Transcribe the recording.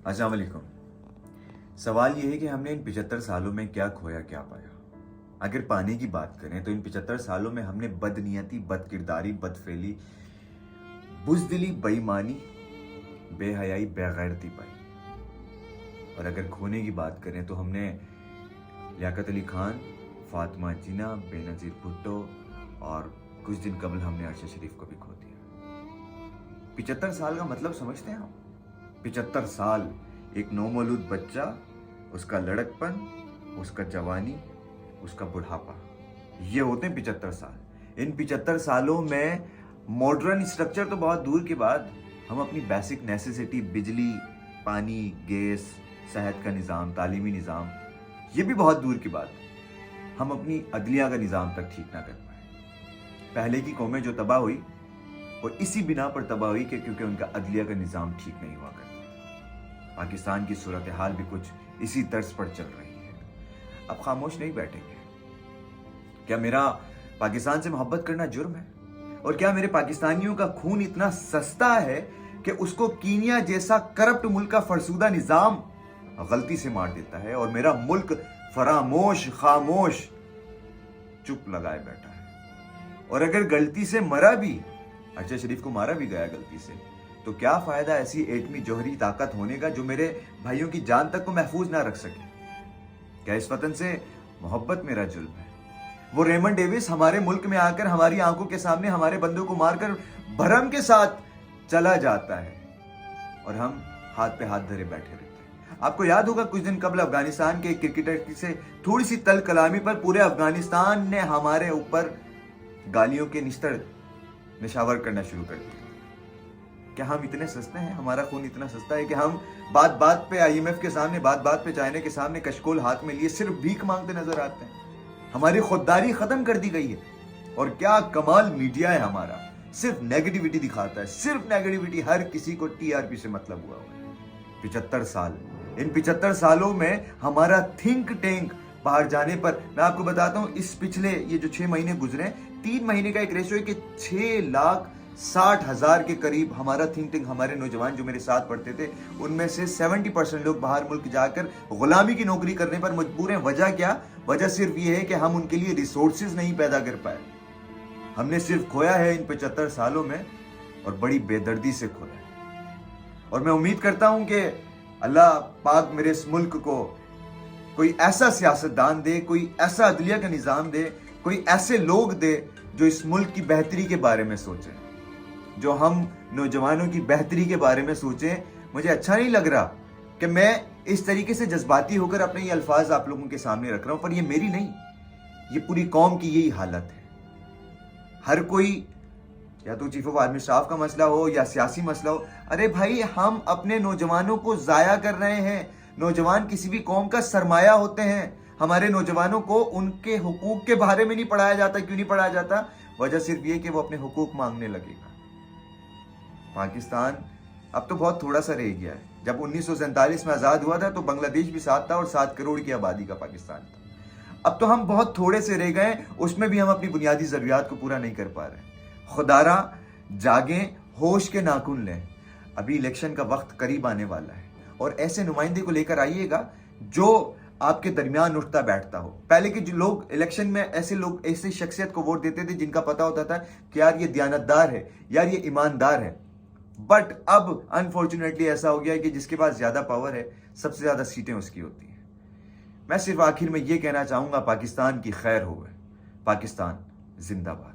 अस्सलाम वालेकुम। सवाल ये है कि हमने इन 75 सालों में क्या खोया क्या पाया। अगर पाने की बात करें तो इन 75 सालों में हमने बदनीयती, बदकिरदारी, बदफेली, बुज़दिली, बेईमानी, बेहयाई, बेगैरती पाई। और अगर खोने की बात करें तो हमने लियाकत अली खान, फातिमा जिन्ना, बेनज़ीर भुट्टो और कुछ दिन कबल हमने अरशद शरीफ को भी खो दिया। 75 साल का मतलब समझते हैं हम? 75 साल, एक नौमौलूद बच्चा, उसका लड़कपन, उसका जवानी, उसका बुढ़ापा, ये होते हैं 75 साल। इन 75 सालों में मॉडर्न स्ट्रक्चर तो बहुत दूर की बात, हम अपनी बेसिक नेसेसिटी, बिजली, पानी, गैस, सेहत का निज़ाम, तालीमी निज़ाम, ये भी बहुत दूर की बात, हम अपनी अदलिया का निज़ाम तक ठीक ना कर पाए। पहले की कौमें जो तबाह हुई और इसी बिना पर तबाह हुई कि क्योंकि उनका अदलिया का निज़ाम ठीक नहीं हुआ करता। पाकिस्तान की सूरत हाल भी कुछ इसी तर्ज पर चल रही है। अब खामोश नहीं बैठेंगे। क्या मेरा पाकिस्तान से मोहब्बत करना जुर्म है? और क्या मेरे पाकिस्तानियों का खून इतना सस्ता है कि उसको कीनिया जैसा करप्ट मुल्क का फरसूदा निज़ाम गलती से मार देता है और मेरा मुल्क फरामोश, खामोश, चुप लगाए बैठा है? और अगर गलती से मरा भी, अरशद शरीफ को मारा भी गया गलती से, तो क्या फायदा ऐसी एटमी जौहरी ताकत होने का जो मेरे भाइयों की जान तक को महफूज ना रख सके? क्या इस वतन से मोहब्बत मेरा जुल्म है? वो रेमंड डेविस हमारे मुल्क में आकर हमारी आंखों के सामने हमारे बंदों को मारकर भरम के साथ चला जाता है और हम हाथ पे हाथ धरे बैठे रहते हैं। आपको याद होगा कुछ दिन कबल अफगानिस्तान के एक क्रिकेटर से थोड़ी सी तल कलामी पर पूरे अफगानिस्तान ने हमारे ऊपर गालियों के निश्तर निशावर करना शुरू कर दिया। क्या हम इतने सस्ते हैं? हमारा खून इतना सस्ता है कि हम बात बात पे IMF के सामने, बात बात पे चाइना के सामने कशकोल हाथ में लिए सिर्फ भीख मांगते नजर आते हैं? हमारी खुददारी खत्म कर दी गई है। और क्या कमाल मीडिया है हमारा, सिर्फ नेगेटिविटी दिखाता है, सिर्फ नेगेटिविटी। हर किसी को TRP से मतलब हुआ है। 75 साल, इन 75 सालों में हमारा थिंक टैंक बाहर जाने पर, मैं आपको बताता हूं, इस पिछले ये जो 6 महीने गुजरे, 3 महीने का एक रेशो है कि 6,60,000 के करीब हमारा थिंक टैंक, हमारे नौजवान जो मेरे साथ पढ़ते थे, उनमें से 70% लोग बाहर मुल्क जाकर गुलामी की नौकरी करने पर मजबूर हैं। वजह क्या? वजह सिर्फ ये है कि हम उनके लिए रिसोर्सेज नहीं पैदा कर पाए। हमने सिर्फ खोया है इन 75 सालों में, और बड़ी बेदर्दी से खोया है। और मैं उम्मीद करता हूं कि अल्लाह पाक मेरे इस मुल्क को कोई ऐसा सियासतदान दे, कोई ऐसा अदलिया का निज़ाम दे, कोई ऐसे लोग दे जो इस मुल्क की बेहतरी के बारे में सोचें, जो हम नौजवानों की बेहतरी के बारे में सोचें। मुझे अच्छा नहीं लग रहा कि मैं इस तरीके से जज्बाती होकर अपने ये अल्फाज आप लोगों के सामने रख रहा हूं, पर ये मेरी नहीं, ये पूरी कौम की यही हालत है। हर कोई, या तो चीफ ऑफ आर्मी स्टाफ का मसला हो या सियासी मसला हो, अरे भाई हम अपने नौजवानों को जाया कर रहे हैं। नौजवान किसी भी कौम का सरमाया होते हैं। हमारे नौजवानों को उनके हुकूक के बारे में नहीं पढ़ाया जाता। क्यों नहीं पढ़ाया जाता? वजह सिर्फ ये कि वो अपने हुकूक मांगने लगेगा। पाकिस्तान अब तो बहुत थोड़ा सा रह गया है। जब 1947 में आज़ाद हुआ था तो बांग्लादेश भी साथ था और 7 करोड़ की आबादी का पाकिस्तान था। अब तो हम बहुत थोड़े से रह गए, उसमें भी हम अपनी बुनियादी ज़रूरियात को पूरा नहीं कर पा रहे। खुदारा जागें, होश के नाखून लें। अभी इलेक्शन का वक्त करीब आने वाला है और ऐसे नुमाइंदे को लेकर आइएगा जो आपके दरमियान उठता बैठता हो। पहले के जो लोग इलेक्शन में ऐसे लोग, ऐसी शख्सियत को वोट देते थे जिनका पता होता था कि यार ये दयानतदार है, यार ये ईमानदार है। बट अब अनफॉर्चुनेटली ऐसा हो गया है कि जिसके पास ज्यादा पावर है, सबसे ज्यादा सीटें उसकी होती हैं। मैं सिर्फ आखिर में ये कहना चाहूंगा, पाकिस्तान की खैर होवे, पाकिस्तान जिंदाबाद।